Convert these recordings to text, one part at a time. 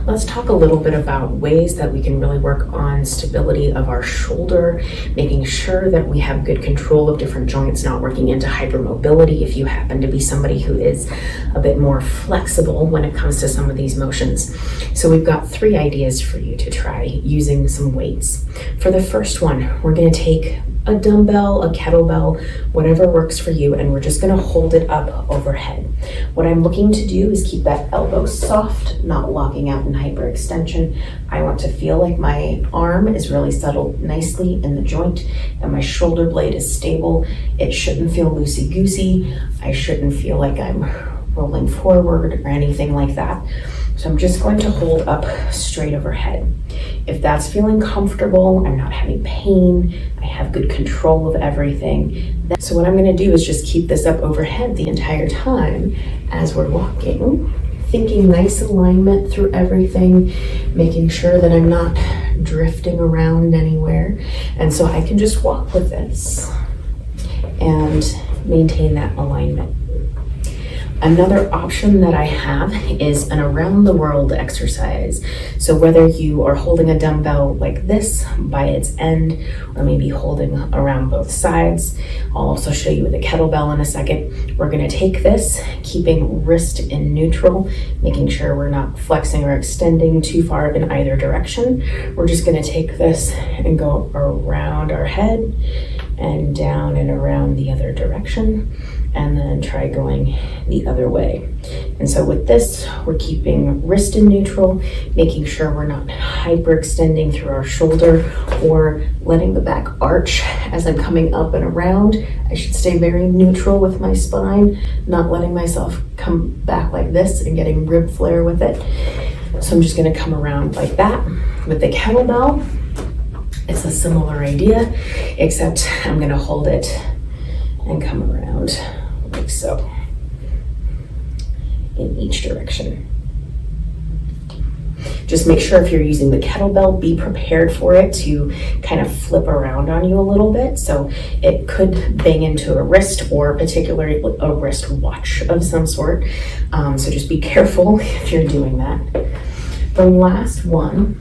let's talk a little bit about ways that we can really work on stability of our shoulder, making sure that we have good control of different joints, not working into hypermobility if you happen to be somebody who is a bit more flexible when it comes to some of these motions. So we've got 3 ideas for you to try using some weights. For the first one, we're going to take a dumbbell, a kettlebell, whatever works for you, and we're just going to hold it up overhead. What I'm looking to do is keep that elbow soft, not locking out in hyperextension. I want to feel like my arm is really settled nicely in the joint and my shoulder blade is stable. It shouldn't feel loosey-goosey. I shouldn't feel like I'm rolling forward or anything like that. So I'm just going to hold up straight overhead. If that's feeling comfortable, I'm not having pain, I have good control of everything. So what I'm going to do is just keep this up overhead the entire time as we're walking, thinking nice alignment through everything, making sure that I'm not drifting around anywhere. And so I can just walk with this and maintain that alignment. Another option that I have is an around the world exercise. So whether you are holding a dumbbell like this by its end, or maybe holding around both sides, I'll also show you with a kettlebell in a second. We're going to take this, keeping wrist in neutral, making sure we're not flexing or extending too far in either direction. We're just going to take this and go around our head and down and around the other direction, and then try going the other way. And so with this, we're keeping wrist in neutral, making sure we're not hyperextending through our shoulder or letting the back arch as I'm coming up and around. I should stay very neutral with my spine, not letting myself come back like this and getting rib flare with it. So I'm just gonna come around like that. With the kettlebell, it's a similar idea, except I'm gonna hold it and come around like so, in each direction. Just make sure if you're using the kettlebell, be prepared for it to kind of flip around on you a little bit. So it could bang into a wrist, or particularly a wrist watch of some sort. So just be careful if you're doing that. The last one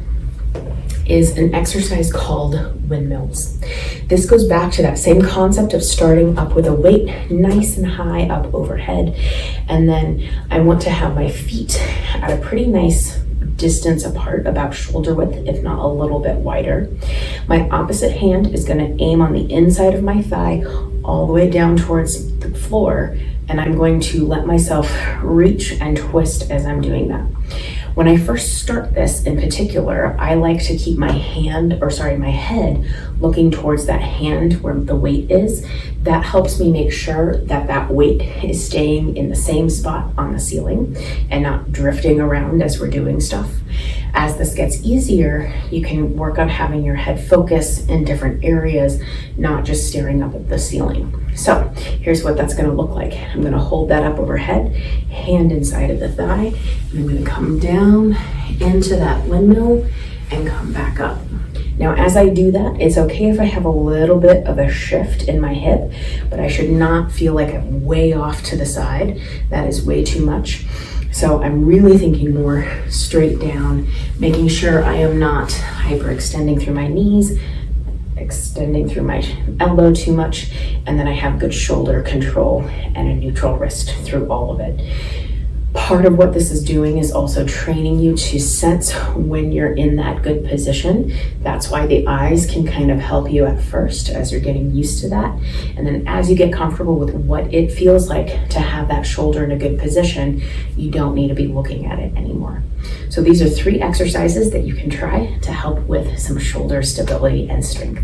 is an exercise called windmills. This goes back to that same concept of starting up with a weight nice and high up overhead. And then I want to have my feet at a pretty nice distance apart, about shoulder width, if not a little bit wider. My opposite hand is going to aim on the inside of my thigh all the way down towards the floor. And I'm going to let myself reach and twist as I'm doing that. When I first start this in particular, I like to keep my head looking towards that hand where the weight is. That helps me make sure that that weight is staying in the same spot on the ceiling and not drifting around as we're doing stuff. As this gets easier, you can work on having your head focus in different areas, not just staring up at the ceiling. So here's what that's going to look like. I'm going to hold that up overhead, hand inside of the thigh, and I'm going to come down into that windmill and come back up. Now, as I do that, it's okay if I have a little bit of a shift in my hip, but I should not feel like I'm way off to the side. That is way too much. So I'm really thinking more straight down, making sure I am not hyperextending through my knees, extending through my elbow too much, and then I have good shoulder control and a neutral wrist through all of it. Part of what this is doing is also training you to sense when you're in that good position. That's why the eyes can kind of help you at first as you're getting used to that. And then as you get comfortable with what it feels like to have that shoulder in a good position, you don't need to be looking at it anymore. So these are 3 exercises that you can try to help with some shoulder stability and strength.